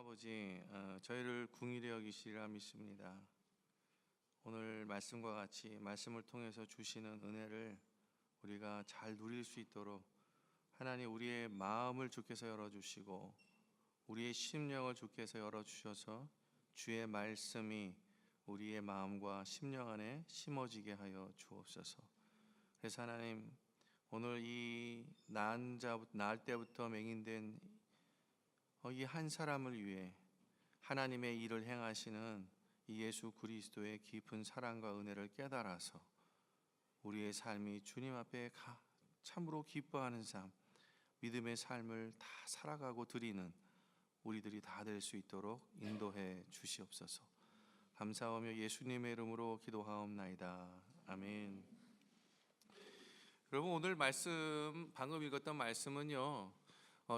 아버지, 저희를 긍휼히 여기시리라 믿습니다. 오늘 말씀과 같이 말씀을 통해서 주시는 은혜를 우리가 잘 누릴 수 있도록 하나님, 우리의 마음을 주께서 열어주시고 우리의 심령을 주께서 열어주셔서 주의 말씀이 우리의 마음과 심령 안에 심어지게 하여 주옵소서. 그래서 하나님, 오늘 이 낳을 때부터 맹인된 이 한 사람을 위해 하나님의 일을 행하시는 이 예수 그리스도의 깊은 사랑과 은혜를 깨달아서 우리의 삶이 주님 앞에 참으로 기뻐하는 삶, 믿음의 삶을 다 살아가고 드리는 우리들이 다 될 수 있도록 인도해 주시옵소서. 감사하며 예수님의 이름으로 기도하옵나이다. 아멘. 여러분, 오늘 말씀, 방금 읽었던 말씀은요,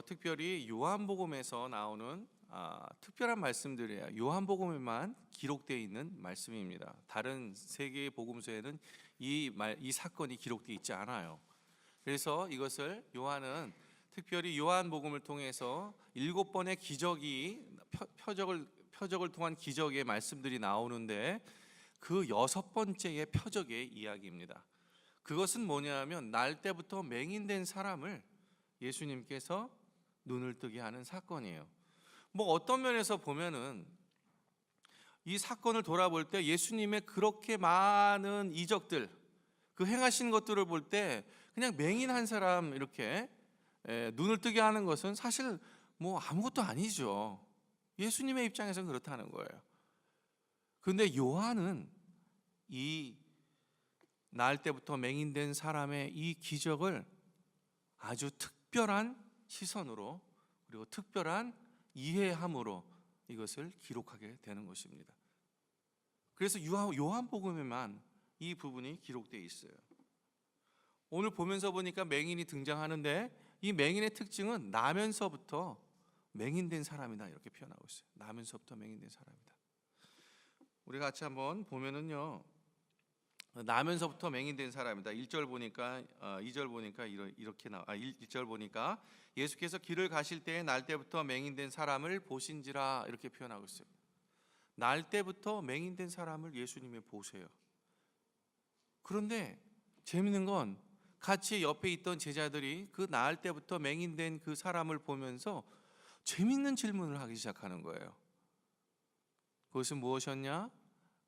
특별히 요한복음에서 나오는 특별한 말씀들이에요. 요한복음에만 기록되어 있는 말씀입니다. 다른 세 개의 복음서에는 이 사건이 기록되어 있지 않아요. 그래서 이것을 요한은 특별히 요한복음을 통해서 7번의 기적이 표적을 통한 기적의 말씀들이 나오는데 그 6번째의 표적의 이야기입니다. 그것은 뭐냐면 날 때부터 맹인된 사람을 예수님께서 눈을 뜨게 하는 사건이에요. 어떤 면에서 보면은 이 사건을 돌아볼 때 예수님의 그렇게 많은 이적들, 그 행하신 것들을 볼 때 그냥 맹인 한 사람 이렇게 눈을 뜨게 하는 것은 사실 아무것도 아니죠. 예수님의 입장에서는 그렇다는 거예요. 그런데 요한은 이 낳을 때부터 맹인된 사람의 이 기적을 아주 특별한 시선으로 그리고 특별한 이해함으로 이것을 기록하게 되는 것입니다. 그래서 요한복음에만 이 부분이 기록되어 있어요. 오늘 보면서 보니까 맹인이 등장하는데 이 맹인의 특징은 나면서부터 맹인된 사람이다 이렇게 표현하고 있어요. 나면서부터 맹인된 사람이다. 우리 같이 한번 보면은요, 나면서부터 맹인된 사람이다. 1절 보니까 2절 보니까 이렇게 1절 보니까 예수께서 길을 가실 때에 날 때부터 맹인된 사람을 보신지라 이렇게 표현하고 있어요. 날 때부터 맹인된 사람을 예수님이 보세요. 그런데 재밌는 건 같이 옆에 있던 제자들이 그 낳을 때부터 맹인된 그 사람을 보면서 재밌는 질문을 하기 시작하는 거예요. 그것은 무엇이었냐?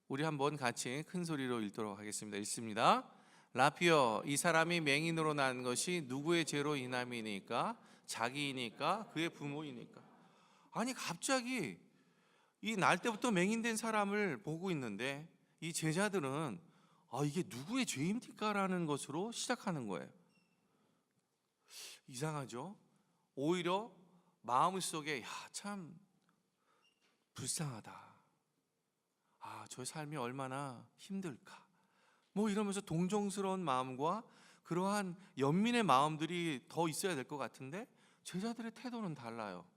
우리 한번 같이 큰 소리로 읽도록 하겠습니다. 읽습니다. 라피어, 이 사람이 맹인으로 난 것이 누구의 죄로 인함이니까? 자기이니까? 그의 부모이니까? 아니, 갑자기 이 날 때부터 맹인된 사람을 보고 있는데 이 제자들은 이게 누구의 죄입니까? 라는 것으로 시작하는 거예요. 이상하죠? 오히려 마음속에 참 불쌍하다, 저 삶이 얼마나 힘들까, 이러면서 동정스러운 마음과 그러한 연민의 마음들이 더 있어야 될 것 같은데 제자들의 태도는 달라요.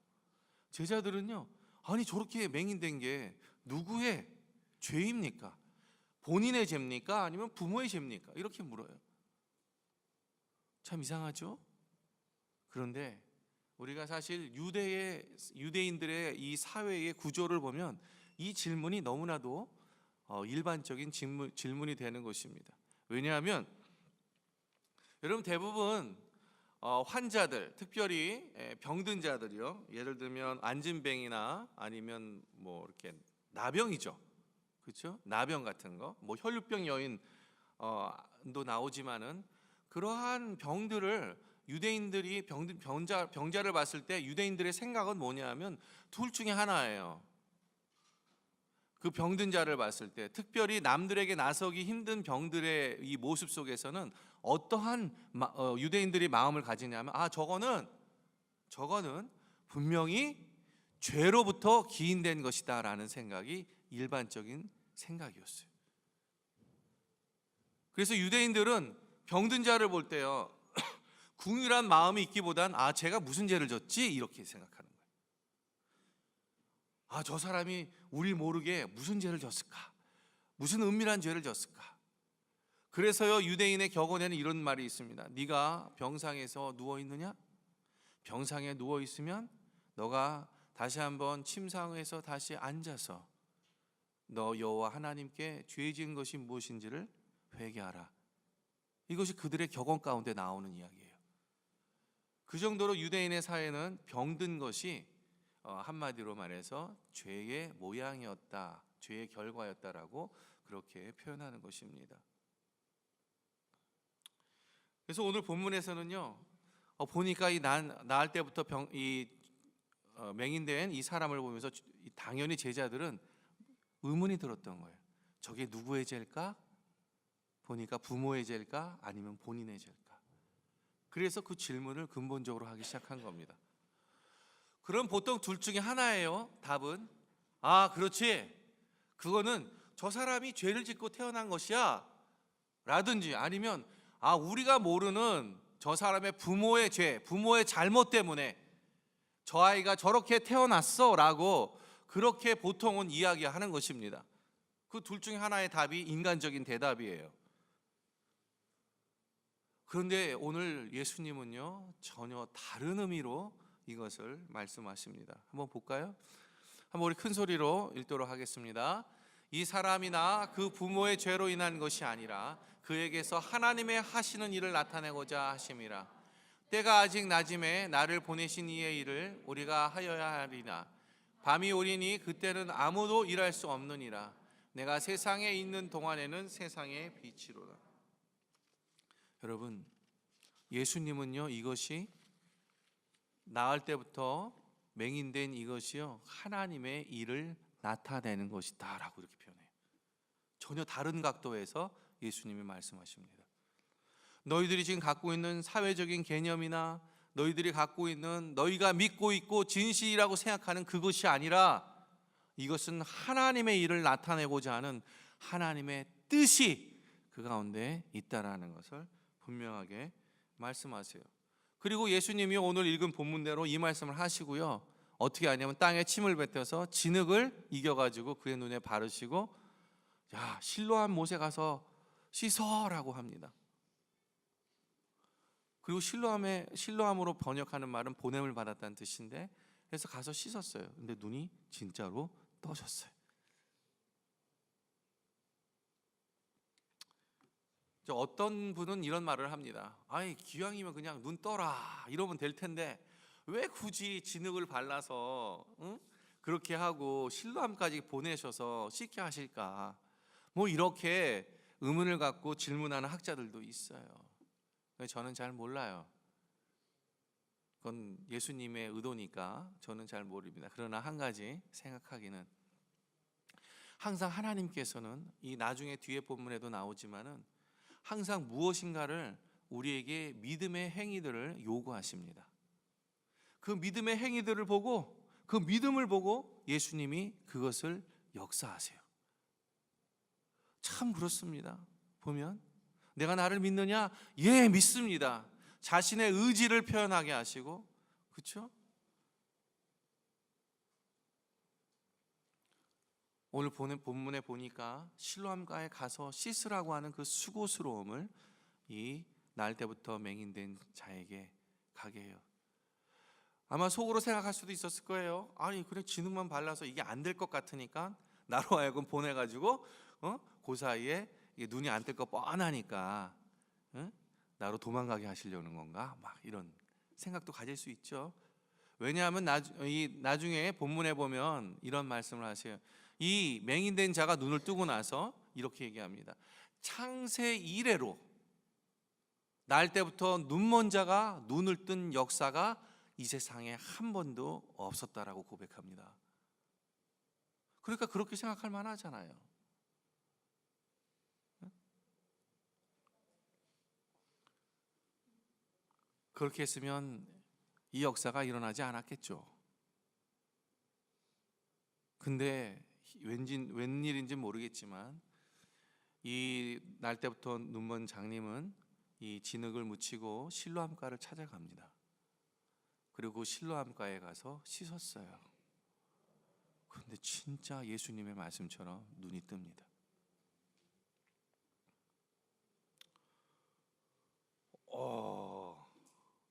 제자들은요, 아니 저렇게 맹인된 게 누구의 죄입니까? 본인의 죄입니까? 아니면 부모의 죄입니까? 이렇게 물어요. 참 이상하죠? 그런데 우리가 사실 유대인들의 이 사회의 구조를 보면 이 질문이 너무나도 일반적인 질문이 되는 것입니다. 왜냐하면 여러분, 대부분 환자들, 특별히 병든 자들이요, 예를 들면 안진뱅이나 아니면 이렇게 나병이죠, 그렇죠? 나병 같은 거, 혈류병 여인도 나오지만은 그러한 병들을 유대인들이 병자를 봤을 때 유대인들의 생각은 뭐냐면 둘 중에 하나예요. 그 병든 자를 봤을 때, 특별히 남들에게 나서기 힘든 병들의 이 모습 속에서는 어떠한 유대인들이 마음을 가지냐면 저거는 분명히 죄로부터 기인된 것이다 라는 생각이 일반적인 생각이었어요. 그래서 유대인들은 병든 자를 볼 때요, 궁휼한 마음이 있기보단 제가 무슨 죄를 졌지? 이렇게 생각하는 거예요. 저 사람이 우리 모르게 무슨 죄를 졌을까? 무슨 은밀한 죄를 졌을까? 그래서요, 유대인의 격언에는 이런 말이 있습니다. 네가 병상에서 누워 있느냐? 병상에 누워 있으면 너가 다시 한번 침상에서 다시 앉아서 너 여호와 하나님께 죄 지은 것이 무엇인지를 회개하라. 이것이 그들의 격언 가운데 나오는 이야기예요. 그 정도로 유대인의 사회는 병든 것이 한마디로 말해서 죄의 모양이었다, 죄의 결과였다라고 그렇게 표현하는 것입니다. 그래서 오늘 본문에서는요, 보니까 낳을 때부터 맹인된 이 사람을 보면서 당연히 제자들은 의문이 들었던 거예요. 저게 누구의 죄일까? 보니까 부모의 죄일까? 아니면 본인의 죄일까? 그래서 그 질문을 근본적으로 하기 시작한 겁니다. 그럼 보통 둘 중에 하나예요. 답은 그렇지, 그거는 저 사람이 죄를 짓고 태어난 것이야 라든지, 아니면 우리가 모르는 저 사람의 부모의 죄, 부모의 잘못 때문에 저 아이가 저렇게 태어났어 라고 그렇게 보통은 이야기하는 것입니다. 그 둘 중에 하나의 답이 인간적인 대답이에요. 그런데 오늘 예수님은요, 전혀 다른 의미로 이것을 말씀하십니다. 한번 볼까요? 한번 우리 큰 소리로 읽도록 하겠습니다. 이 사람이나 그 부모의 죄로 인한 것이 아니라 그에게서 하나님의 하시는 일을 나타내고자 하심이라. 때가 아직 낮음에 나를 보내신 이의 일을 우리가 하여야 하리나. 밤이 오리니 그때는 아무도 일할 수 없느니라. 내가 세상에 있는 동안에는 세상의 빛이로다. 여러분, 예수님은요, 이것이 낳을 때부터 맹인된 이것이요, 하나님의 일을 나타내는 것이다 라고 이렇게 표현해요. 전혀 다른 각도에서 예수님이 말씀하십니다. 너희들이 지금 갖고 있는 사회적인 개념이나 너희들이 갖고 있는, 너희가 믿고 있고 진실이라고 생각하는 그것이 아니라 이것은 하나님의 일을 나타내고자 하는 하나님의 뜻이 그 가운데 있다라는 것을 분명하게 말씀하세요. 그리고 예수님이 오늘 읽은 본문대로 이 말씀을 하시고요, 어떻게 하냐면 땅에 침을 뱉어서 진흙을 이겨가지고 그의 눈에 바르시고, 야, 실로암 못에 가서 씻어라고 합니다. 그리고 실로암으로 번역하는 말은 보냄을 받았다는 뜻인데, 그래서 가서 씻었어요. 근데 눈이 진짜로 떠졌어요. 어떤 분은 이런 말을 합니다. 기왕이면 그냥 눈 떠라 이러면 될 텐데 왜 굳이 진흙을 발라서 그렇게 하고 실로암까지 보내셔서 씻게 하실까? 뭐 이렇게 의문을 갖고 질문하는 학자들도 있어요. 저는 잘 몰라요. 그건 예수님의 의도니까 저는 잘 모릅니다. 그러나 한 가지 생각하기는, 항상 하나님께서는 이 나중에 뒤에 본문에도 나오지만은 항상 무엇인가를 우리에게 믿음의 행위들을 요구하십니다. 그 믿음의 행위들을 보고, 그 믿음을 보고 예수님이 그것을 역사하세요. 참 그렇습니다. 보면 내가 나를 믿느냐? 예, 믿습니다. 자신의 의지를 표현하게 하시고, 그렇죠? 오늘 본문에 보니까 실로암가에 가서 씻으라고 하는 그 수고스러움을 이 날 때부터 맹인된 자에게 가게 해요. 아마 속으로 생각할 수도 있었을 거예요. 그래, 진흙만 발라서 이게 안 될 것 같으니까 나로 하여금 보내가지고 그 사이에 눈이 안 뜰 거 뻔하니까 나로 도망가게 하시려는 건가? 막 이런 생각도 가질 수 있죠. 왜냐하면 나중에 본문에 보면 이런 말씀을 하세요. 이 맹인된 자가 눈을 뜨고 나서 이렇게 얘기합니다. 창세 이래로 날 때부터 눈먼 자가 눈을 뜬 역사가 이 세상에 한 번도 없었다라고 고백합니다. 그러니까 그렇게 생각할 만하잖아요. 그렇게 했으면 이 역사가 일어나지 않았겠죠. 근데 웬일인지 모르겠지만 이 날 때부터 눈먼 장님은 이 진흙을 묻히고 실로암가를 찾아갑니다. 그리고 실로암가에 가서 씻었어요. 그런데 진짜 예수님의 말씀처럼 눈이 뜹니다.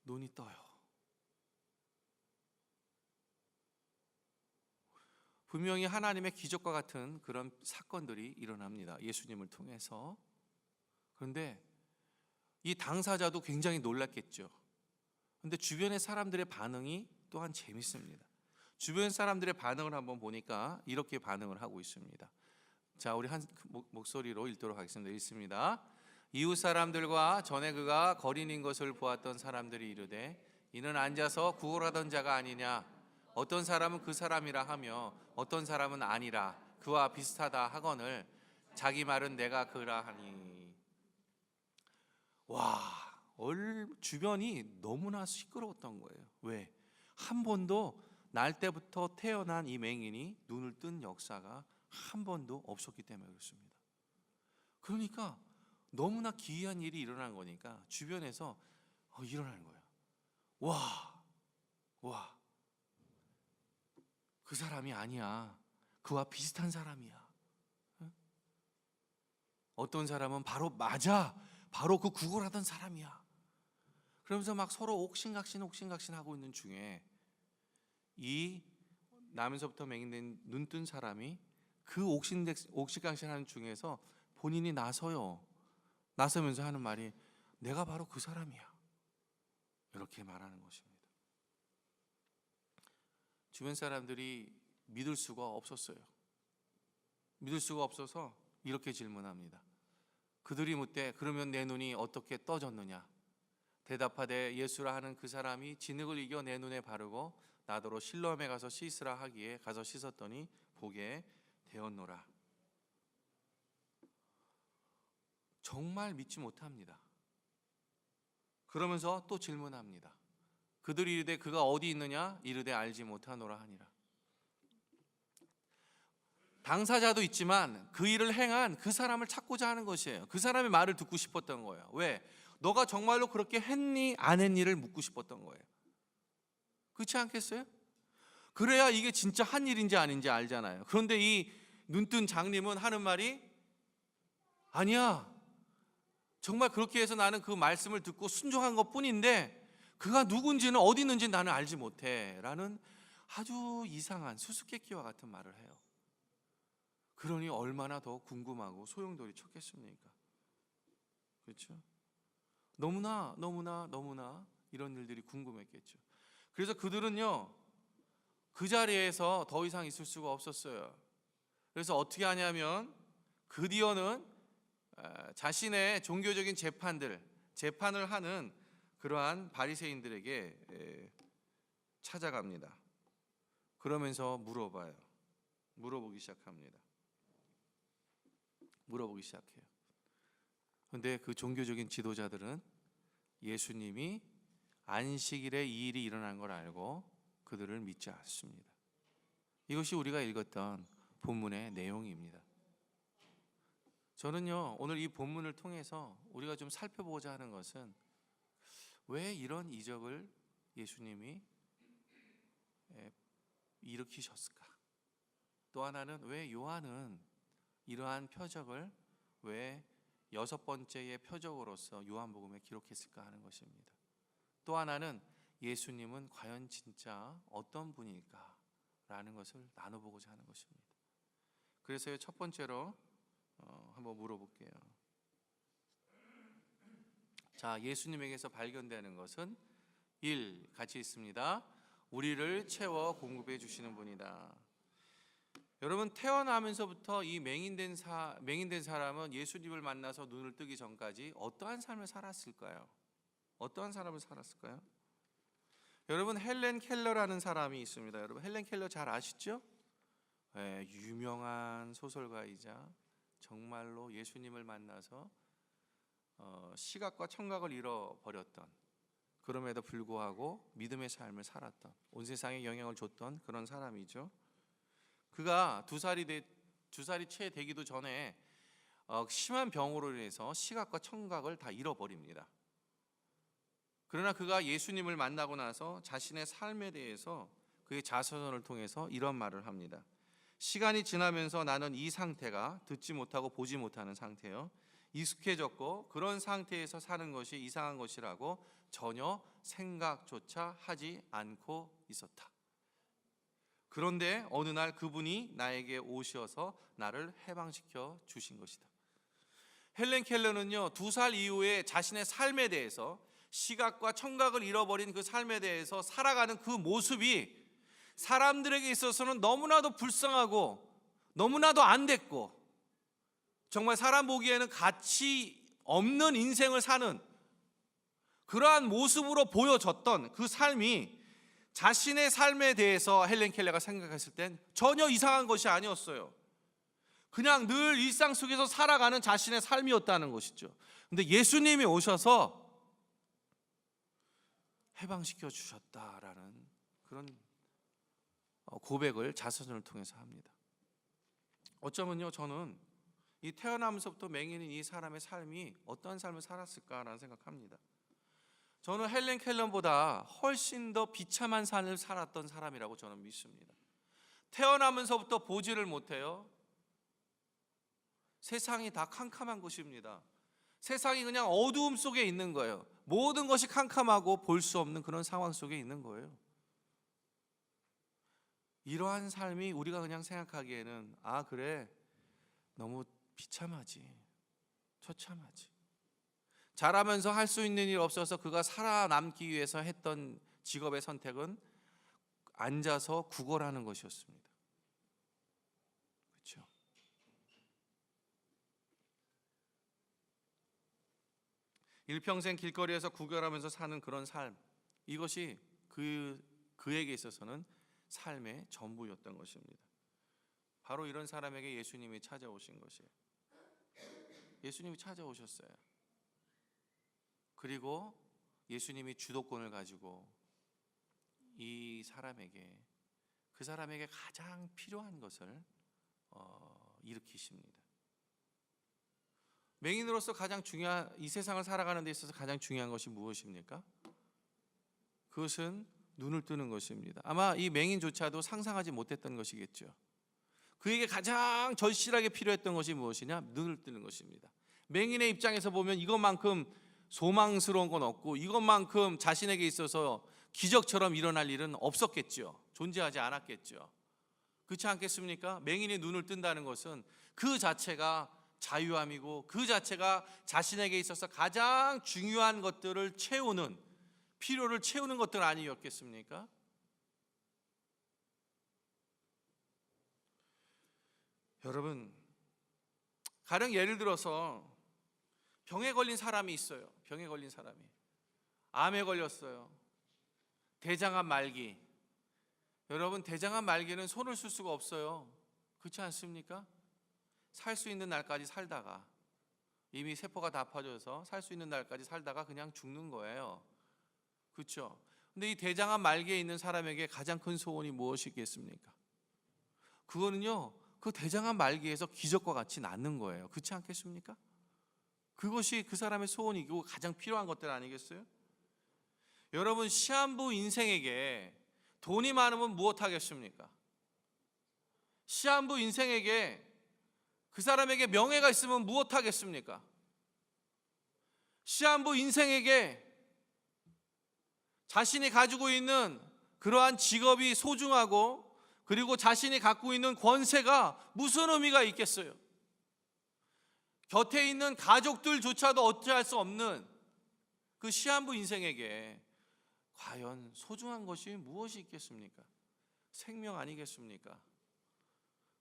눈이 떠요. 분명히 하나님의 기적과 같은 그런 사건들이 일어납니다. 예수님을 통해서. 그런데 이 당사자도 굉장히 놀랐겠죠. 그런데 주변의 사람들의 반응이 또한 재밌습니다. 주변 사람들의 반응을 한번 보니까 이렇게 반응을 하고 있습니다. 자, 우리 한 목소리로 읽도록 하겠습니다. 읽습니다. 이웃 사람들과 전에 그가 거린인 것을 보았던 사람들이 이르되 이는 앉아서 구걸하던 자가 아니냐. 어떤 사람은 그 사람이라 하며 어떤 사람은 아니라 그와 비슷하다 하거늘 자기 말은 내가 그라 하니. 와, 주변이 너무나 시끄러웠던 거예요. 왜? 한 번도 날 때부터 태어난 이 맹인이 눈을 뜬 역사가 한 번도 없었기 때문에 그렇습니다. 그러니까 너무나 기이한 일이 일어난 거니까 주변에서 일어나는 거예요. 와, 그 사람이 아니야. 그와 비슷한 사람이야. 어떤 사람은 바로 맞아. 바로 그 구걸하던 사람이야. 그러면서 막 서로 옥신각신 하고 있는 중에 이 나면서부터 맹인된 눈뜬 사람이 그 옥신각신하는 중에서 본인이 나서면서 하는 말이 내가 바로 그 사람이야. 이렇게 말하는 것입니다. 주변 사람들이 믿을 수가 없었어요. 믿을 수가 없어서 이렇게 질문합니다. 그들이 묻되 그러면 내 눈이 어떻게 떠졌느냐? 대답하되 예수라 하는 그 사람이 진흙을 이겨 내 눈에 바르고 나더러 실로암에 가서 씻으라 하기에 가서 씻었더니 보게 되었노라. 정말 믿지 못합니다. 그러면서 또 질문합니다. 그들이 이르되 그가 어디 있느냐? 이르되 알지 못하노라 하니라. 당사자도 있지만 그 일을 행한 그 사람을 찾고자 하는 것이에요. 그 사람의 말을 듣고 싶었던 거예요. 왜? 너가 정말로 그렇게 했니? 안 했니를 묻고 싶었던 거예요. 그렇지 않겠어요? 그래야 이게 진짜 한 일인지 아닌지 알잖아요. 그런데 이 눈뜬 장님은 하는 말이 아니야. 정말 그렇게 해서 나는 그 말씀을 듣고 순종한 것뿐인데 그가 누군지는 어디 있는지 나는 알지 못해 라는 아주 이상한 수수께끼와 같은 말을 해요. 그러니 얼마나 더 궁금하고 소용돌이 쳤겠습니까? 그렇죠? 너무나 이런 일들이 궁금했겠죠. 그래서 그들은요 그 자리에서 더 이상 있을 수가 없었어요. 그래서 어떻게 하냐면 드디어는 자신의 종교적인 재판을 하는 그러한 바리새인들에게 찾아갑니다. 그러면서 물어보기 시작합니다. 물어보기 시작해요. 그런데 그 종교적인 지도자들은 예수님이 안식일에 이 일이 일어난 걸 알고 그들을 믿지 않습니다. 이것이 우리가 읽었던 본문의 내용입니다. 저는요 오늘 이 본문을 통해서 우리가 좀 살펴보고자 하는 것은 왜 이런 이적을 예수님이 일으키셨을까? 또 하나는 왜 요한은 이러한 표적을 왜 6번째의 표적으로서 요한복음에 기록했을까 하는 것입니다. 또 하나는 예수님은 과연 진짜 어떤 분일까? 라는 것을 나눠보고자 하는 것입니다. 그래서 첫 번째로 한번 물어볼게요. 자, 예수님에게서 발견되는 것은 1. 같이 있습니다. 우리를 채워 공급해 주시는 분이다. 여러분 태어나면서부터 이 맹인된 사람은 예수님을 만나서 눈을 뜨기 전까지 어떠한 삶을 살았을까요? 어떠한 사람을 살았을까요? 여러분 헬렌 켈러라는 사람이 있습니다. 여러분 헬렌 켈러 잘 아시죠? 네, 유명한 소설가이자 정말로 예수님을 만나서 시각과 청각을 잃어버렸던 그럼에도 불구하고 믿음의 삶을 살았던 온 세상에 영향을 줬던 그런 사람이죠. 그가 두 살이 채 되기도 전에 심한 병으로 인해서 시각과 청각을 다 잃어버립니다. 그러나 그가 예수님을 만나고 나서 자신의 삶에 대해서 그의 자서전을 통해서 이런 말을 합니다. 시간이 지나면서 나는 이 상태가 듣지 못하고 보지 못하는 상태요 익숙해졌고 그런 상태에서 사는 것이 이상한 것이라고 전혀 생각조차 하지 않고 있었다. 그런데 어느 날 그분이 나에게 오셔서 나를 해방시켜 주신 것이다. 헬렌 켈러는요, 2살 이후에 자신의 삶에 대해서, 시각과 청각을 잃어버린 그 삶에 대해서 살아가는 그 모습이 사람들에게 있어서는 너무나도 불쌍하고 너무나도 안 됐고, 정말 사람 보기에는 가치 없는 인생을 사는 그러한 모습으로 보여졌던 그 삶이 자신의 삶에 대해서 헬렌 켈러가 생각했을 땐 전혀 이상한 것이 아니었어요. 그냥 늘 일상 속에서 살아가는 자신의 삶이었다는 것이죠. 근데 예수님이 오셔서 해방시켜 주셨다라는 그런 고백을 자서전을 통해서 합니다. 어쩌면요, 저는 이 태어나면서부터 맹인인 이 사람의 삶이 어떤 삶을 살았을까라는 생각합니다. 저는 헬렌 켈러보다 훨씬 더 비참한 삶을 살았던 사람이라고 저는 믿습니다. 태어나면서부터 보지를 못해요. 세상이 다 캄캄한 곳입니다. 세상이 그냥 어두움 속에 있는 거예요. 모든 것이 캄캄하고 볼 수 없는 그런 상황 속에 있는 거예요. 이러한 삶이 우리가 그냥 생각하기에는 그래, 너무 비참하지, 처참하지. 자라면서 할 수 있는 일 없어서 그가 살아남기 위해서 했던 직업의 선택은 앉아서 구걸하는 것이었습니다. 그렇죠? 일평생 길거리에서 구걸하면서 사는 그런 삶, 이것이 그에게 있어서는 삶의 전부였던 것입니다. 바로 이런 사람에게 예수님이 찾아오신 것이에요. 예수님이 찾아오셨어요. 그리고 예수님이 주도권을 가지고 이 사람에게, 그 사람에게 가장 필요한 것을 일으키십니다. 맹인으로서 이 세상을 살아가는 데 있어서 가장 중요한 것이 무엇입니까? 그것은 눈을 뜨는 것입니다. 아마 이 맹인조차도 상상하지 못했던 것이겠죠. 그에게 가장 절실하게 필요했던 것이 무엇이냐? 눈을 뜨는 것입니다. 맹인의 입장에서 보면 이것만큼 소망스러운 건 없고, 이것만큼 자신에게 있어서 기적처럼 일어날 일은 없었겠죠. 존재하지 않았겠죠. 그렇지 않겠습니까? 맹인이 눈을 뜬다는 것은 그 자체가 자유함이고, 그 자체가 자신에게 있어서 가장 중요한 것들을 채우는, 필요를 채우는 것들 아니었겠습니까? 여러분, 가령 예를 들어서 병에 걸린 사람이 있어요. 병에 걸린 사람이 암에 걸렸어요. 대장암 말기. 여러분, 대장암 말기는 손을 쓸 수가 없어요. 그렇지 않습니까? 살 수 있는 날까지 살다가, 이미 세포가 다 퍼져서 살 수 있는 날까지 살다가 그냥 죽는 거예요. 그렇죠? 근데 이 대장암 말기에 있는 사람에게 가장 큰 소원이 무엇이겠습니까? 그거는요, 그 대장암 말기에서 기적과 같이 낫는 거예요. 그렇지 않겠습니까? 그것이 그 사람의 소원이고 가장 필요한 것들 아니겠어요? 여러분, 시한부 인생에게 돈이 많으면 무엇하겠습니까? 시한부 인생에게, 그 사람에게 명예가 있으면 무엇하겠습니까? 시한부 인생에게 자신이 가지고 있는 그러한 직업이 소중하고, 그리고 자신이 갖고 있는 권세가 무슨 의미가 있겠어요? 곁에 있는 가족들조차도 어찌할 수 없는 그 시한부 인생에게 과연 소중한 것이 무엇이 있겠습니까? 생명 아니겠습니까?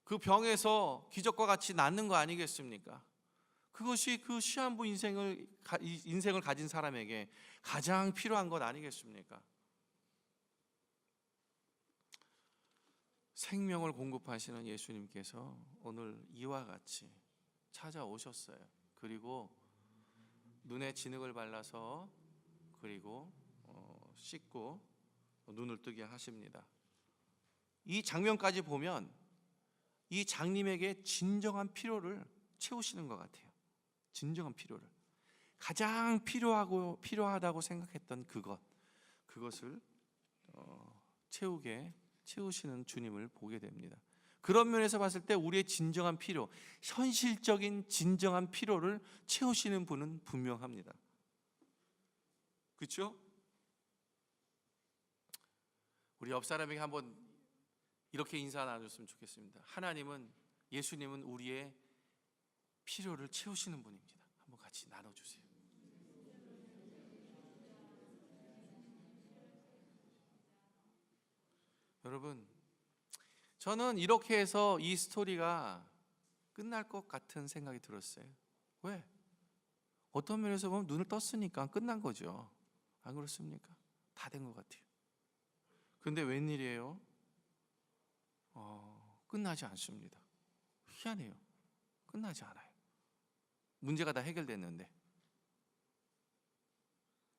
그 병에서 기적과 같이 낫는 거 아니겠습니까? 그것이 그 시한부 인생을 가진 사람에게 가장 필요한 것 아니겠습니까? 생명을 공급하시는 예수님께서 오늘 이와 같이 찾아오셨어요. 그리고 눈에 진흙을 발라서, 그리고 씻고 눈을 뜨게 하십니다. 이 장면까지 보면 이 장님에게 진정한 필요를 채우시는 것 같아요. 진정한 필요를, 가장 필요하다고 생각했던 그것을 채우시는 주님을 보게 됩니다. 그런 면에서 봤을 때 우리의 진정한 필요, 현실적인 진정한 필요를 채우시는 분은 분명합니다. 그렇죠? 우리 옆 사람에게 한번 이렇게 인사 나눴으면 좋겠습니다. 하나님은, 예수님은 우리의 필요를 채우시는 분입니다. 한번 같이 나눠주세요. 여러분, 저는 이렇게 해서 이 스토리가 끝날 것 같은 생각이 들었어요. 왜? 어떤 면에서 보면 눈을 떴으니까 끝난 거죠. 안 그렇습니까? 다 된 것 같아요. 그런데 웬일이에요? 끝나지 않습니다. 희한해요. 끝나지 않아요. 문제가 다 해결됐는데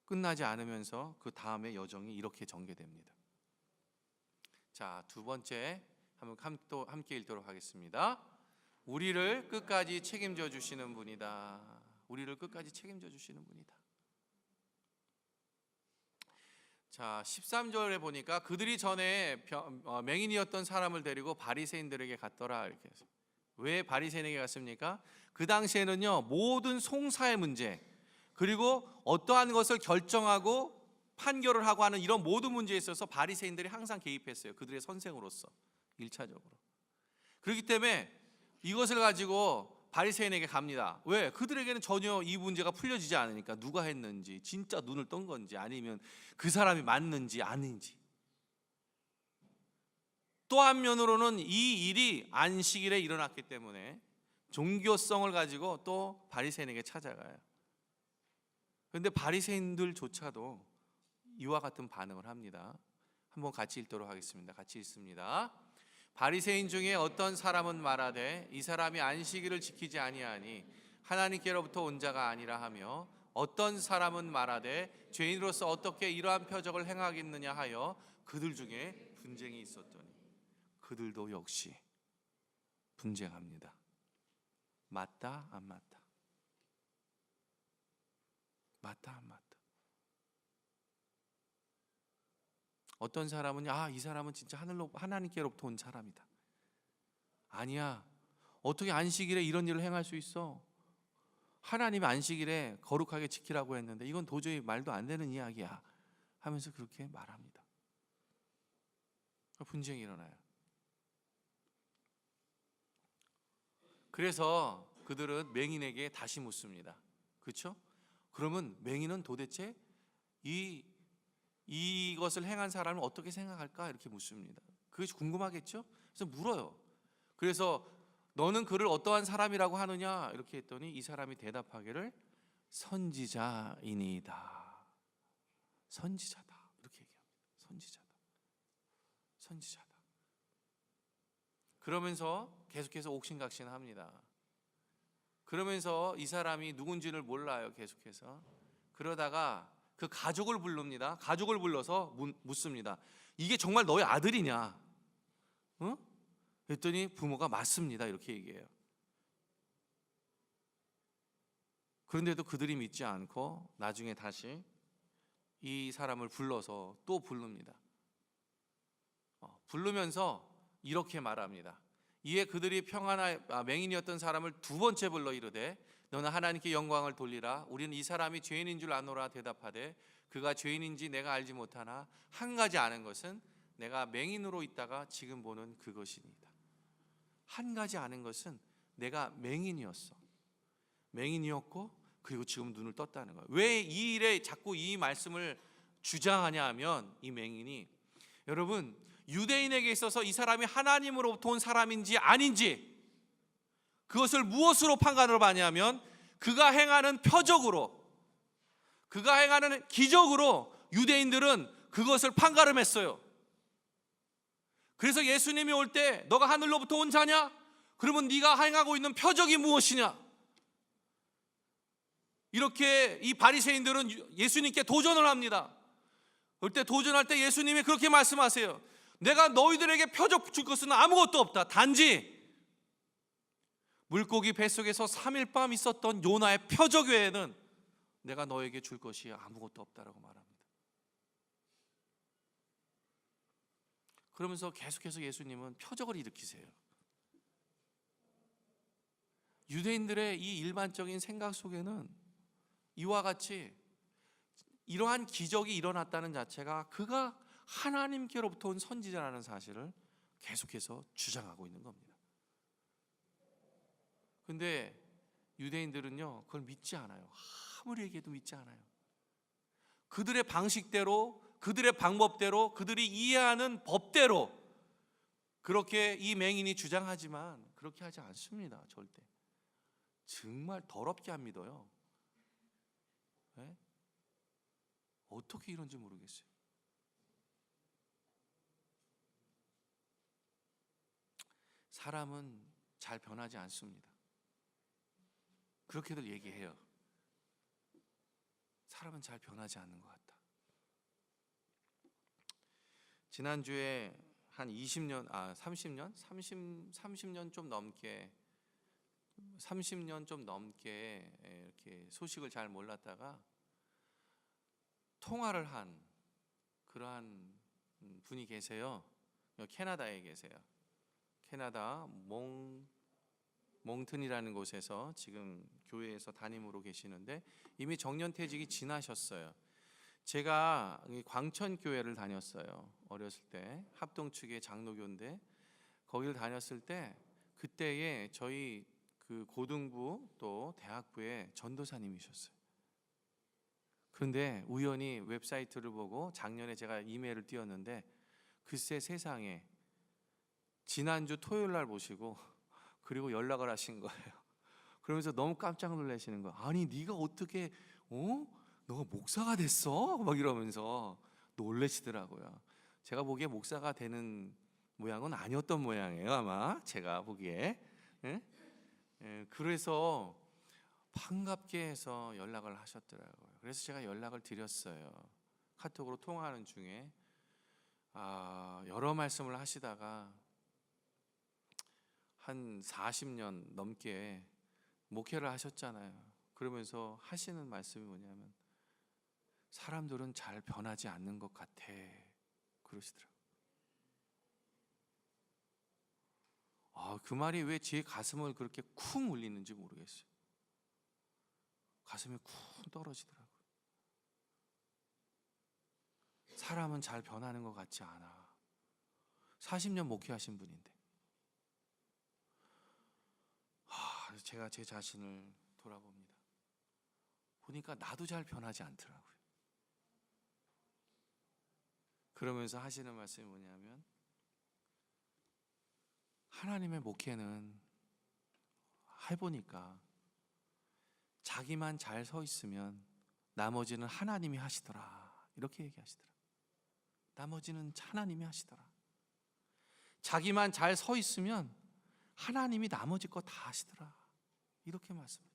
끝나지 않으면서 그 다음에 여정이 이렇게 전개됩니다. 자, 두 번째 한번 또 함께 읽도록 하겠습니다. 우리를 끝까지 책임져 주시는 분이다. 우리를 끝까지 책임져 주시는 분이다. 자, 13절에 보니까 그들이 전에 맹인이었던 사람을 데리고 바리새인들에게 갔더라 이렇게 해서. 왜 바리새인에게 갔습니까? 그 당시에는요, 모든 송사의 문제, 그리고 어떠한 것을 결정하고 판결을 하고 하는 이런 모든 문제에 있어서 바리새인들이 항상 개입했어요. 그들의 선생으로서 1차적으로. 그렇기 때문에 이것을 가지고 바리새인에게 갑니다. 왜? 그들에게는 전혀 이 문제가 풀려지지 않으니까. 누가 했는지, 진짜 눈을 뜬 건지, 아니면 그 사람이 맞는지 아닌지. 또 한면으로는 이 일이 안식일에 일어났기 때문에 종교성을 가지고 또 바리새인에게 찾아가요. 그런데 바리새인들조차도 이와 같은 반응을 합니다. 한번 같이 읽도록 하겠습니다. 같이 읽습니다. 바리새인 중에 어떤 사람은 말하되 이 사람이 안식일을 지키지 아니하니 하나님께로부터 온 자가 아니라 하며, 어떤 사람은 말하되 죄인으로서 어떻게 이러한 표적을 행하겠느냐 하여 그들 중에 분쟁이 있었더니. 그들도 역시 분쟁합니다. 맞다 안 맞다? 맞다 안 맞다? 어떤 사람은 이 사람은 진짜 하나님께로부터 온 사람이다. 아니야, 어떻게 안식일에 이런 일을 행할 수 있어? 하나님이 안식일에 거룩하게 지키라고 했는데 이건 도저히 말도 안 되는 이야기야 하면서 그렇게 말합니다. 분쟁이 일어나요. 그래서 그들은 맹인에게 다시 묻습니다. 그렇죠? 그러면 맹인은 도대체 이것을 행한 사람을 어떻게 생각할까? 이렇게 묻습니다. 그것이 궁금하겠죠? 그래서 물어요. 그래서 너는 그를 어떠한 사람이라고 하느냐? 이렇게 했더니 이 사람이 대답하기를 선지자이니이다. 선지자다. 이렇게 얘기합니다. 선지자다. 그러면서 계속해서 옥신각신합니다. 그러면서 이 사람이 누군지를 몰라요. 계속해서. 그러다가 그 가족을 부릅니다. 가족을 불러서 묻습니다. 이게 정말 너의 아들이냐? 어? 그랬더니 부모가 맞습니다. 이렇게 얘기해요. 그런데도 그들이 믿지 않고 나중에 다시 이 사람을 불러서 또 부릅니다. 부르면서 이렇게 말합니다. 이에 그들이 맹인이었던 사람을 두 번째 불러 이르되 너는 하나님께 영광을 돌리라. 우리는 이 사람이 죄인인 줄 아노라 대답하되 그가 죄인인지 내가 알지 못하나 한 가지 아는 것은 내가 맹인으로 있다가 지금 보는 그것이니이다. 한 가지 아는 것은 내가 맹인이었고 그리고 지금 눈을 떴다는 거예요. 왜 이 일에 자꾸 이 말씀을 주장하냐 하면, 이 맹인이, 여러분, 유대인에게 있어서 이 사람이 하나님으로부터 온 사람인지 아닌지 그것을 무엇으로 판단을 하냐면 그가 행하는 표적으로, 그가 행하는 기적으로 유대인들은 그것을 판가름했어요. 그래서 예수님이 올 때 너가 하늘로부터 온 자냐? 그러면 네가 행하고 있는 표적이 무엇이냐? 이렇게 이 바리새인들은 예수님께 도전을 합니다. 그때 도전할 때 예수님이 그렇게 말씀하세요. 내가 너희들에게 표적 줄 것은 아무것도 없다. 단지 물고기 뱃속에서 3일 밤 있었던 요나의 표적 외에는 내가 너에게 줄 것이 아무것도 없다라고 말합니다. 그러면서 계속해서 예수님은 표적을 일으키세요. 유대인들의 이 일반적인 생각 속에는 이와 같이 이러한 기적이 일어났다는 자체가 그가 하나님께로부터 온 선지자라는 사실을 계속해서 주장하고 있는 겁니다. 근데 유대인들은요, 그걸 믿지 않아요. 아무리 얘기해도 믿지 않아요. 그들의 방식대로, 그들의 방법대로, 그들이 이해하는 법대로 그렇게 이 맹인이 주장하지만 그렇게 하지 않습니다. 절대. 정말 더럽게 안 믿어요. 네? 어떻게 이런지 모르겠어요. 사람은 잘 변하지 않습니다. 그렇게들 얘기해요. 사람은 잘 변하지 않는 것 같다. 지난주에 한 20년, 30년? 30년 좀 넘게 30년 좀 넘게 이렇게 소식을 잘 몰랐다가 통화를 한 그러한 분이 계세요. 캐나다에 계세요. 캐나다 몽튼이라는 곳에서 지금 교회에서 담임으로 계시는데 이미 정년퇴직이 지나셨어요. 제가 광천교회를 다녔어요. 어렸을 때 합동축의 장로교인데 거기를 다녔을 때 그때에 저희 그 고등부 또 대학부의 전도사님이셨어요. 그런데 우연히 웹사이트를 보고 작년에 제가 이메일을 띄웠는데 글쎄 세상에 지난주 토요일 날 보시고 그리고 연락을 하신 거예요. 그러면서 너무 깜짝 놀라시는 거예요. 아니 네가 어떻게 너가 목사가 됐어? 막 이러면서 놀라시더라고요. 제가 보기에 목사가 되는 모양은 아니었던 모양이에요. 아마 제가 보기에. 예? 예, 그래서 반갑게 해서 연락을 하셨더라고요. 그래서 제가 연락을 드렸어요. 카톡으로 통화하는 중에 여러 말씀을 하시다가 한 40년 넘게 목회를 하셨잖아요. 그러면서 하시는 말씀이 뭐냐면 사람들은 잘 변하지 않는 것 같아 그러시더라고요. 그 말이 왜 제 가슴을 그렇게 쿵 울리는지 모르겠어요. 가슴이 쿵 떨어지더라고요. 사람은 잘 변하는 것 같지 않아. 40년 목회하신 분인데. 제가 제 자신을 돌아봅니다. 보니까 나도 잘 변하지 않더라고요. 그러면서 하시는 말씀이 뭐냐면 하나님의 목회는 해보니까 자기만 잘 서 있으면 나머지는 하나님이 하시더라. 이렇게 얘기하시더라. 나머지는 하나님이 하시더라. 자기만 잘 서 있으면 하나님이 나머지 거 다 하시더라. 이렇게 말씀해요.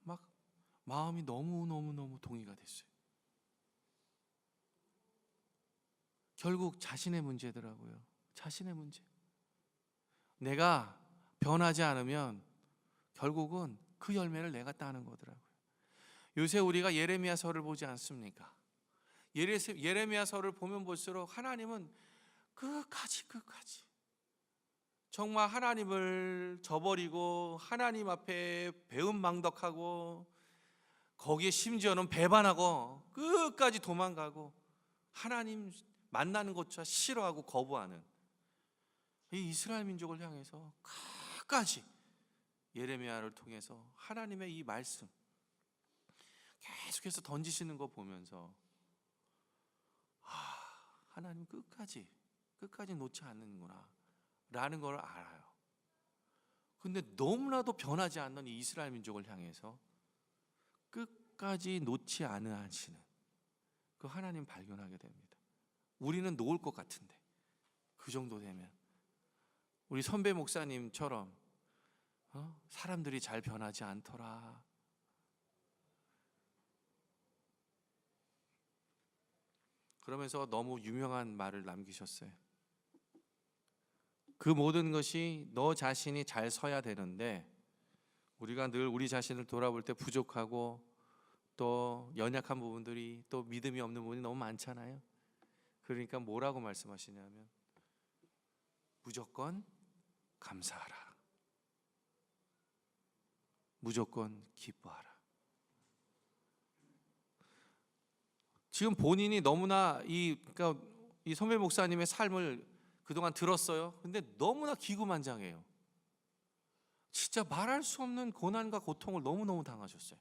막 마음이 너무 동의가 됐어요. 결국 자신의 문제더라고요. 자신의 문제. 내가 변하지 않으면 결국은 그 열매를 내가 따는 거더라고요. 요새 우리가 예레미야서를 보지 않습니까? 예레미야서를 보면 볼수록 하나님은 끝까지 정말 하나님을 저버리고 하나님 앞에 배은망덕하고 거기에 심지어는 배반하고 끝까지 도망가고 하나님 만나는 것조차 싫어하고 거부하는 이 이스라엘 민족을 향해서 끝까지 예레미야를 통해서 하나님의 이 말씀 계속해서 던지시는 거 보면서 하나님 끝까지 놓지 않는구나 라는 걸 알아요. 근데 너무나도 변하지 않는 이 이스라엘 민족을 향해서 끝까지 놓지 않으시는 그 하나님 발견하게 됩니다. 우리는 놓을 것 같은데 그 정도 되면 우리 선배 목사님처럼 사람들이 잘 변하지 않더라. 그러면서 너무 유명한 말을 남기셨어요. 그 모든 것이 너 자신이 잘 서야 되는데 우리가 늘 우리 자신을 돌아볼 때 부족하고 또 연약한 부분들이 또 믿음이 없는 부분이 너무 많잖아요. 그러니까 뭐라고 말씀하시냐면 무조건 감사하라. 무조건 기뻐하라. 지금 본인이 너무나 그러니까 이 선배 목사님의 삶을 그동안 들었어요. 근데 너무나 기구만장해요. 진짜 말할 수 없는 고난과 고통을 너무너무 당하셨어요.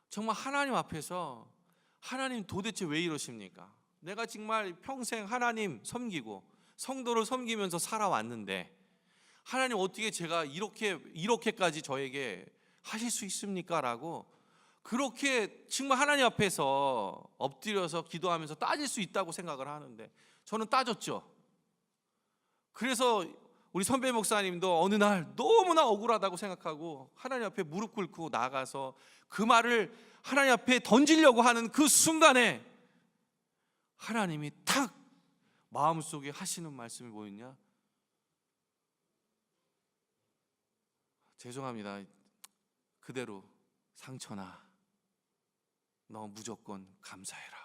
정말 하나님 앞에서 하나님 도대체 왜 이러십니까? 내가 정말 평생 하나님 섬기고 성도를 섬기면서 살아왔는데 하나님 어떻게 제가 이렇게까지 저에게 하실 수 있습니까? 라고 그렇게 정말 하나님 앞에서 엎드려서 기도하면서 따질 수 있다고 생각을 하는데 저는 따졌죠. 그래서 우리 선배 목사님도 어느 날 너무나 억울하다고 생각하고 하나님 앞에 무릎 꿇고 나가서 그 말을 하나님 앞에 던지려고 하는 그 순간에 하나님이 탁 마음속에 하시는 말씀이 뭐였냐? 죄송합니다. 그대로 상처나 너 무조건 감사해라.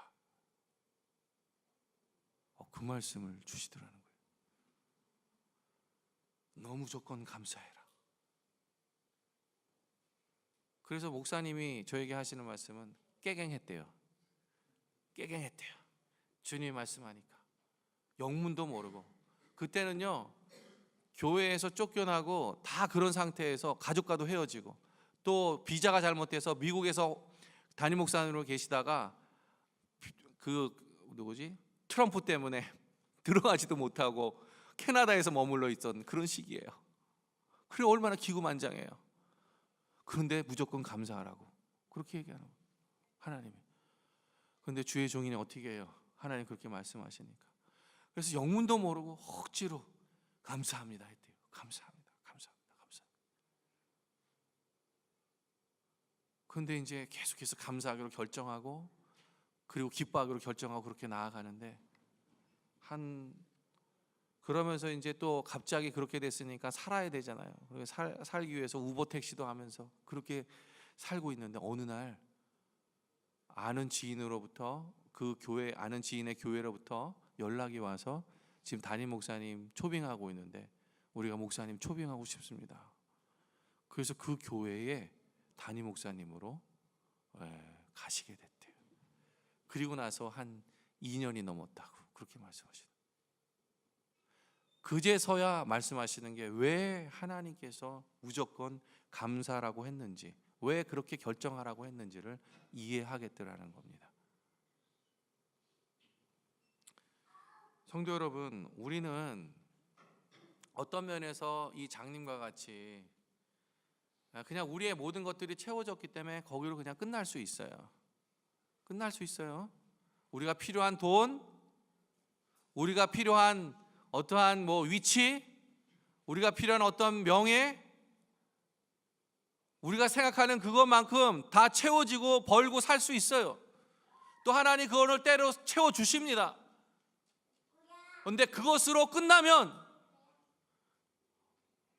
그 말씀을 주시더라는 거예요. 너 무조건 감사해라. 그래서 목사님이 저에게 하시는 말씀은 깨갱했대요. 깨갱했대요. 주님이 말씀하니까 영문도 모르고 그때는요 교회에서 쫓겨나고 다 그런 상태에서 가족과도 헤어지고 또 비자가 잘못돼서 미국에서 담임 목사님으로 계시다가 그 누구지? 트럼프 때문에 들어가지도 못하고 캐나다에서 머물러 있던 그런 시기예요. 그래 얼마나 기구만장해요. 그런데 무조건 감사하라고 그렇게 얘기하는 거예요. 하나님이. 그런데 주의 종이는 어떻게 해요? 하나님 그렇게 말씀하시니까. 그래서 영문도 모르고 억지로 감사합니다 했대요. 감사합니다. 감사합니다. 감사합니다. 그런데 이제 계속해서 감사하기로 결정하고 그리고 기뻐하기로 결정하고 그렇게 나아가는데 그러면서 이제 또 갑자기 그렇게 됐으니까 살아야 되잖아요. 살기 위해서 우버 택시도 하면서 그렇게 살고 있는데 어느 날 아는 지인으로부터 그 교회 아는 지인의 교회로부터 연락이 와서 지금 담임 목사님 초빙하고 있는데 우리가 목사님 초빙하고 싶습니다. 그래서 그 교회에 담임 목사님으로 가시게 됐대요. 그리고 나서 한 2년이 넘었다고 그렇게 말씀하시는. 그제서야 말씀하시는 게 왜 하나님께서 무조건 감사라고 했는지, 왜 그렇게 결정하라고 했는지를 이해하겠더라는 겁니다. 성도 여러분, 우리는 어떤 면에서 이 장님과 같이 그냥 우리의 모든 것들이 채워졌기 때문에 거기로 그냥 끝날 수 있어요. 끝날 수 있어요. 우리가 필요한 돈, 우리가 필요한 어떠한 위치, 우리가 필요한 어떤 명예, 우리가 생각하는 그것만큼 다 채워지고 벌고 살 수 있어요. 또 하나님 그거를 때로 채워 주십니다. 그런데 그것으로 끝나면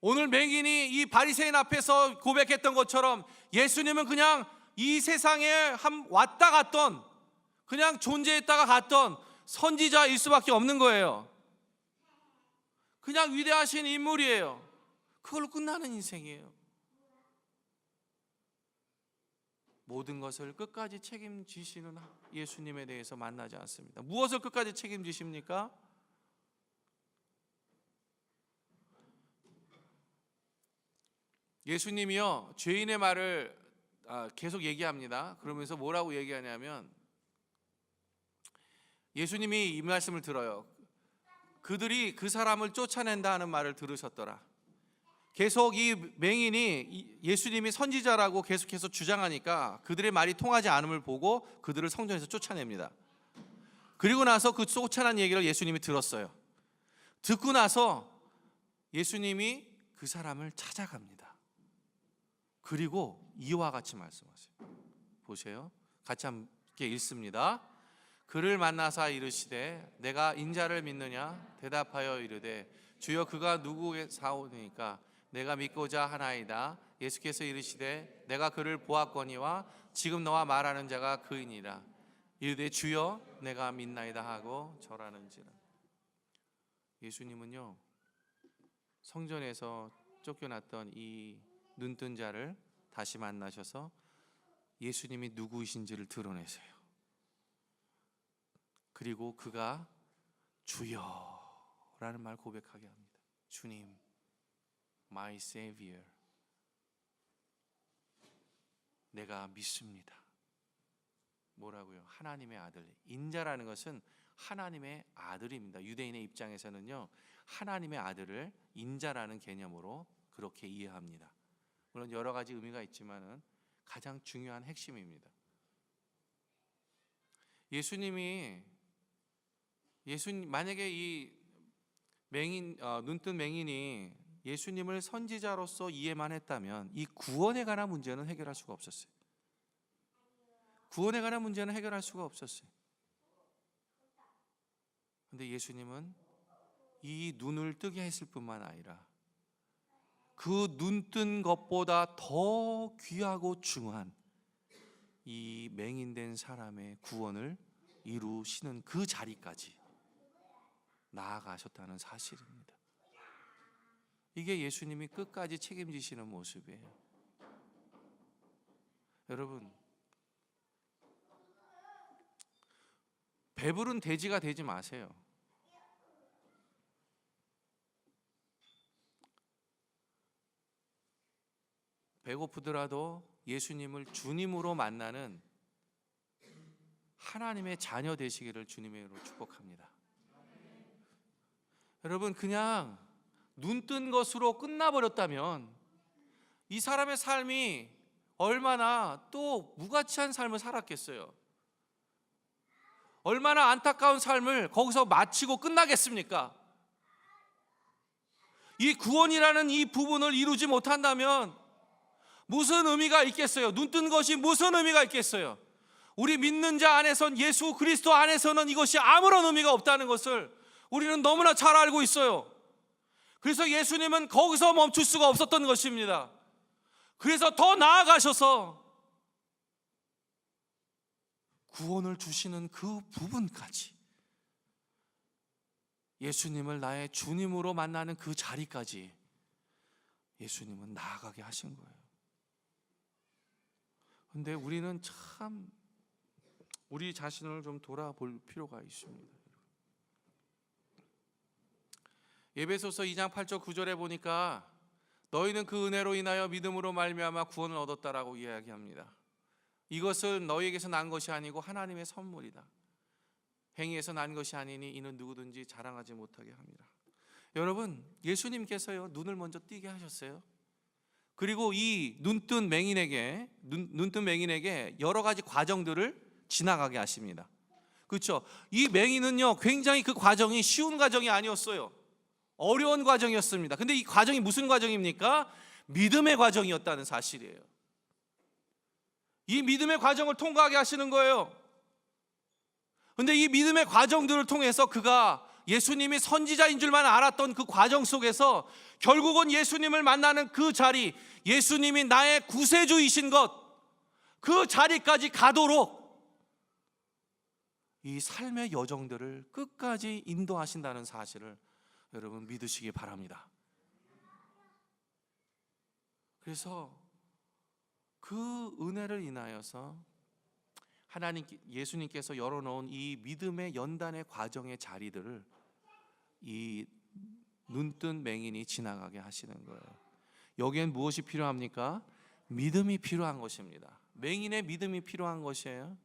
오늘 맹인이 이 바리새인 앞에서 고백했던 것처럼 예수님은 그냥 이 세상에 왔다 갔던 그냥 존재했다가 갔던 선지자일 수밖에 없는 거예요. 그냥 위대하신 인물이에요. 그걸로 끝나는 인생이에요. 모든 것을 끝까지 책임지시는 예수님에 대해서 만나지 않습니다. 무엇을 끝까지 책임지십니까? 예수님이요 죄인의 말을 계속 얘기합니다. 그러면서 뭐라고 얘기하냐면 예수님이 이 말씀을 들어요. 그들이 그 사람을 쫓아낸다 하는 말을 들으셨더라. 계속 이 맹인이 예수님이 선지자라고 계속해서 주장하니까 그들의 말이 통하지 않음을 보고 그들을 성전에서 쫓아냅니다. 그리고 나서 그 쫓아난 얘기를 예수님이 들었어요. 듣고 나서 예수님이 그 사람을 찾아갑니다. 그리고 이와 같이 말씀하세요. 보세요. 같이 함께 읽습니다. 그를 만나사 이르시되 내가 인자를 믿느냐 대답하여 이르되 주여 그가 누구사오니까 내가 믿고자 하나이다. 예수께서 이르시되 내가 그를 보았거니와 지금 너와 말하는 자가 그이니라. 이르되 주여 내가 믿나이다 하고 절하는지라. 예수님은요 성전에서 쫓겨났던 이 눈뜬 자를 다시 만나셔서 예수님이 누구이신지를 드러내세요. 그리고 그가 주여라는 말 고백하게 합니다. 주님, my savior, 내가 믿습니다. 뭐라고요? 하나님의 아들. 인자라는 것은 하나님의 아들입니다. 유대인의 입장에서는요, 하나님의 아들을 인자라는 개념으로 그렇게 이해합니다. 물론 여러 가지 의미가 있지만은 가장 중요한 핵심입니다. 만약에 이 눈뜬 맹인이 예수님을 선지자로서 이해만 했다면 이 구원에 관한 문제는 해결할 수가 없었어요. 구원에 관한 문제는 해결할 수가 없었어요. 근데 예수님은 이 눈을 뜨게 했을 뿐만 아니라 그 눈뜬 것보다 더 귀하고 중요한 이 맹인된 사람의 구원을 이루시는 그 자리까지 나아가셨다는 사실입니다. 이게 예수님이 끝까지 책임지시는 모습이에요. 여러분, 배부른 돼지가 되지 마세요. 배고프더라도 예수님을 주님으로 만나는 하나님의 자녀 되시기를 주님으로 축복합니다. 여러분, 그냥 눈뜬 것으로 끝나버렸다면 이 사람의 삶이 얼마나 또 무가치한 삶을 살았겠어요. 얼마나 안타까운 삶을 거기서 마치고 끝나겠습니까? 이 구원이라는 이 부분을 이루지 못한다면 무슨 의미가 있겠어요? 눈뜬 것이 무슨 의미가 있겠어요? 우리 믿는 자 안에선, 예수 그리스도 안에서는 이것이 아무런 의미가 없다는 것을 우리는 너무나 잘 알고 있어요. 그래서 예수님은 거기서 멈출 수가 없었던 것입니다. 그래서 더 나아가셔서 구원을 주시는 그 부분까지, 예수님을 나의 주님으로 만나는 그 자리까지 예수님은 나아가게 하신 거예요. 그런데 우리는 참 우리 자신을 좀 돌아볼 필요가 있습니다. 에베소서 2장 8절 9절에 보니까 너희는 그 은혜로 인하여 믿음으로 말미암아 구원을 얻었다라고 이야기합니다. 이것은 너희에게서 난 것이 아니고 하나님의 선물이다. 행위에서 난 것이 아니니 이는 누구든지 자랑하지 못하게 합니다. 여러분, 예수님께서요, 눈을 먼저 띄게 하셨어요. 그리고 이 눈뜬 맹인에게 여러 가지 과정들을 지나가게 하십니다. 그렇죠? 이 맹인은요, 굉장히 그 과정이 쉬운 과정이 아니었어요. 어려운 과정이었습니다. 근데 이 과정이 무슨 과정입니까? 믿음의 과정이었다는 사실이에요. 이 믿음의 과정을 통과하게 하시는 거예요. 근데 이 믿음의 과정들을 통해서 그가 예수님이 선지자인 줄만 알았던 그 과정 속에서 결국은 예수님을 만나는 그 자리, 예수님이 나의 구세주이신 것, 그 자리까지 가도록 이 삶의 여정들을 끝까지 인도하신다는 사실을 여러분 믿으시기 바랍니다. 그래서 그 은혜를 인하여서 예수님께서 열어놓은 이 믿음의 연단의 과정의 자리들을 이 눈뜬 맹인이 지나가게 하시는 거예요. 여기엔 무엇이 필요합니까? 믿음이 필요한 것입니다. 맹인의 믿음이 필요한 것이에요.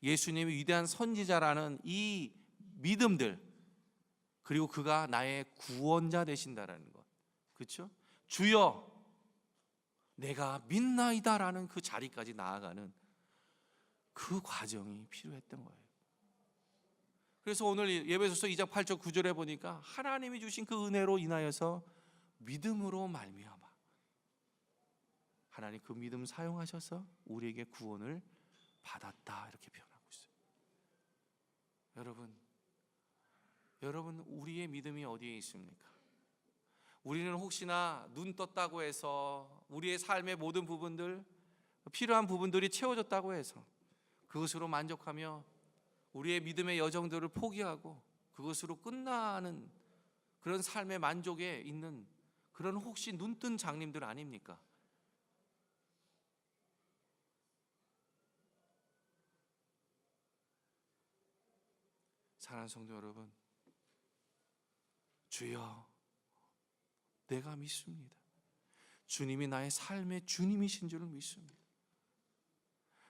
예수님이 위대한 선지자라는 이 믿음들, 그리고 그가 나의 구원자 되신다라는 것, 그렇죠? 주여 내가 믿나이다라는 그 자리까지 나아가는 그 과정이 필요했던 거예요. 그래서 오늘 에베소서 2장 8절 9절에 보니까 하나님이 주신 그 은혜로 인하여서 믿음으로 말미암아 하나님 그 믿음 사용하셔서 우리에게 구원을 받았다, 이렇게 표현하고 있어요. 여러분 우리의 믿음이 어디에 있습니까? 우리는 혹시나 눈 떴다고 해서 우리의 삶의 모든 부분들, 필요한 부분들이 채워졌다고 해서 그것으로 만족하며 우리의 믿음의 여정들을 포기하고 그것으로 끝나는 그런 삶의 만족에 있는 그런 혹시 눈뜬 장님들 아닙니까? 사랑하는 성도 여러분, 주여, 내가 믿습니다. 주님이 나의 삶의 주님이신 줄을 믿습니다.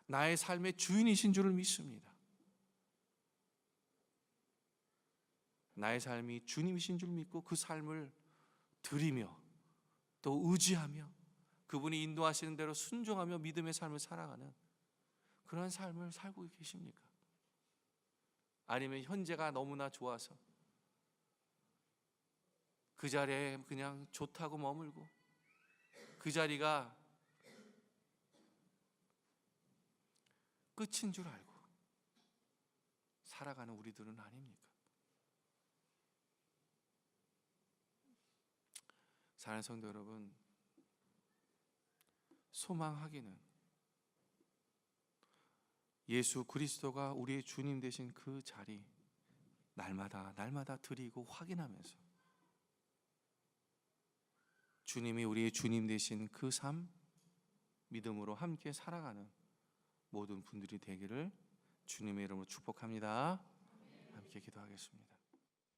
나의 삶의 주인이신 줄을 믿습니다. 나의 삶이 주님이신 줄 믿고 그 삶을 드리며 또 의지하며 그분이 인도하시는 대로 순종하며 믿음의 삶을 살아가는 그런 삶을 살고 계십니까? 아니면 현재가 너무나 좋아서 그 자리에 그냥 좋다고 머물고 그 자리가 끝인 줄 알고 살아가는 우리들은 아닙니까? 사랑하는 성도 여러분, 소망하기는 예수 그리스도가 우리의 주님 되신 그 자리 날마다 드리고 확인하면서 주님이 우리의 주님 되신 그 삶 믿음으로 함께 살아가는 모든 분들이 되기를 주님의 이름으로 축복합니다. 함께 기도하겠습니다.